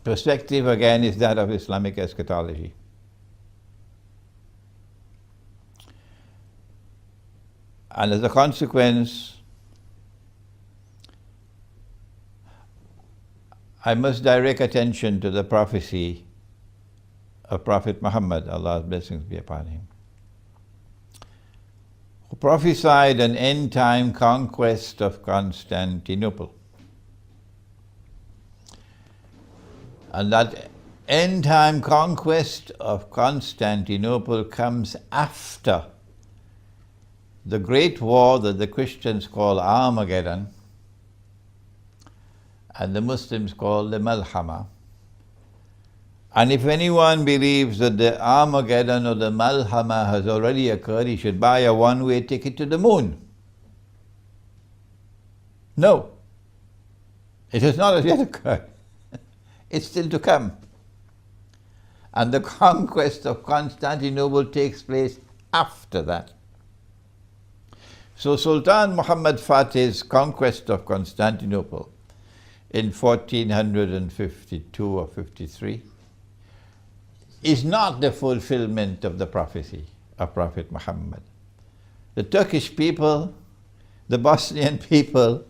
perspective again is that of Islamic eschatology. And as a consequence, I must direct attention to the prophecy of Prophet Muhammad, Allah's blessings be upon him, who prophesied an end-time conquest of Constantinople. And that end-time conquest of Constantinople comes after the great war that the Christians call Armageddon and the Muslims call the Malhama. And if anyone believes that the Armageddon or the Malhama has already occurred, he should buy a one-way ticket to the moon. No, it has not as yet occurred. It's still to come. And the conquest of Constantinople takes place after that. So Sultan Muhammad Fatih's conquest of Constantinople in 1452 or 53 is not the fulfillment of the prophecy of Prophet Muhammad. The Turkish people, the Bosnian people,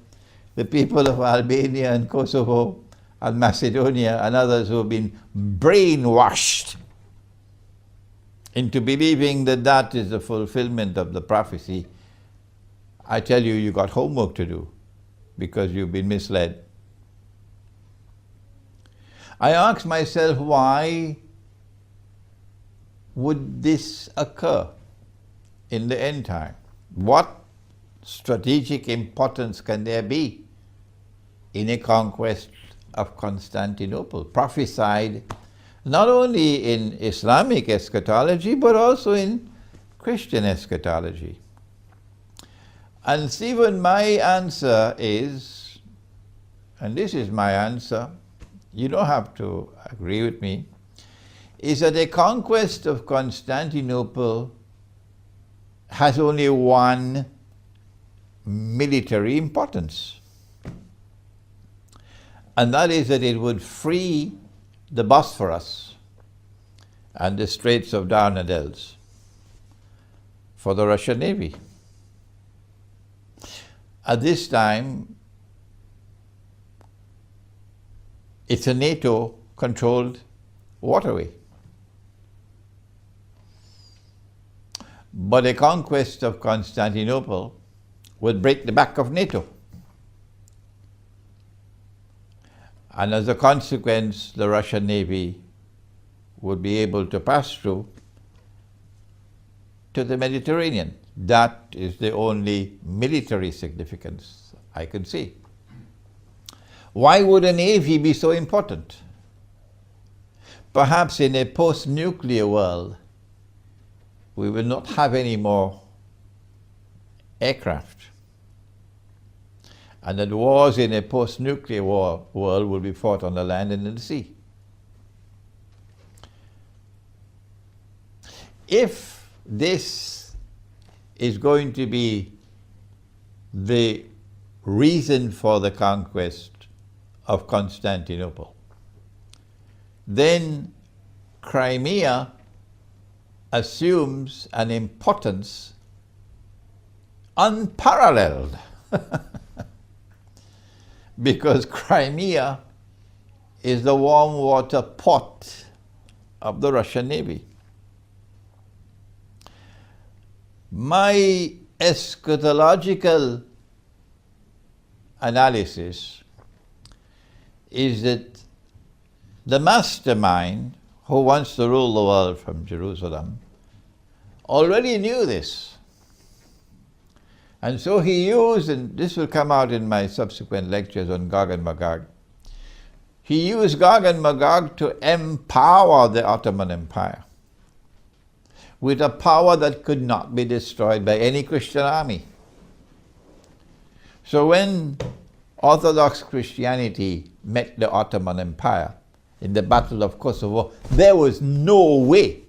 the people of Albania and Kosovo and Macedonia and others who have been brainwashed into believing that that is the fulfillment of the prophecy, I tell you, you got homework to do because you've been misled. I ask myself, why would this occur in the end time? What strategic importance can there be in a conquest of Constantinople, prophesied not only in Islamic eschatology but also in Christian eschatology? And Stephen, my answer is, and this is my answer, you don't have to agree with me, is that the conquest of Constantinople has only one military importance. And that is that it would free the Bosphorus and the Straits of Dardanelles for the Russian Navy. At this time, it's a NATO-controlled waterway. But a conquest of Constantinople would break the back of NATO. And as a consequence, the Russian Navy would be able to pass through to the Mediterranean. That is the only military significance I can see. Why would a navy be so important? Perhaps in a post-nuclear world, we will not have any more aircraft. And that wars in a post-nuclear world will be fought on the land and in the sea. If this is going to be the reason for the conquest of Constantinople, then Crimea assumes an importance unparalleled because Crimea is the warm water port of the Russian Navy. My eschatological analysis is that the mastermind who wants to rule the world from Jerusalem already knew this. And so he used, and this will come out in my subsequent lectures on Gog and Magog, he used Gog and Magog to empower the Ottoman Empire with a power that could not be destroyed by any Christian army. So when Orthodox Christianity met the Ottoman Empire in the Battle of Kosovo, there was no way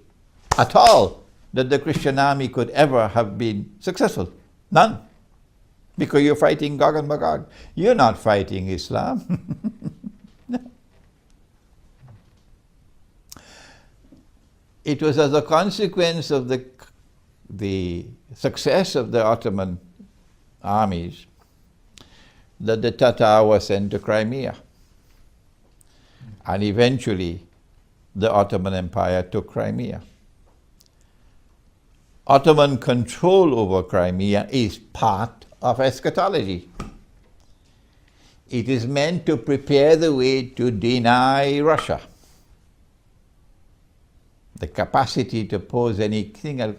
at all that the Christian army could ever have been successful. None. Because you're fighting Gog and Magog. You're not fighting Islam. No. It was as a consequence of the success of the Ottoman armies that the Tatar were sent to Crimea. And eventually the Ottoman Empire took Crimea. Ottoman control over Crimea is part of eschatology. It is meant to prepare the way to deny Russia the capacity to pose anything else.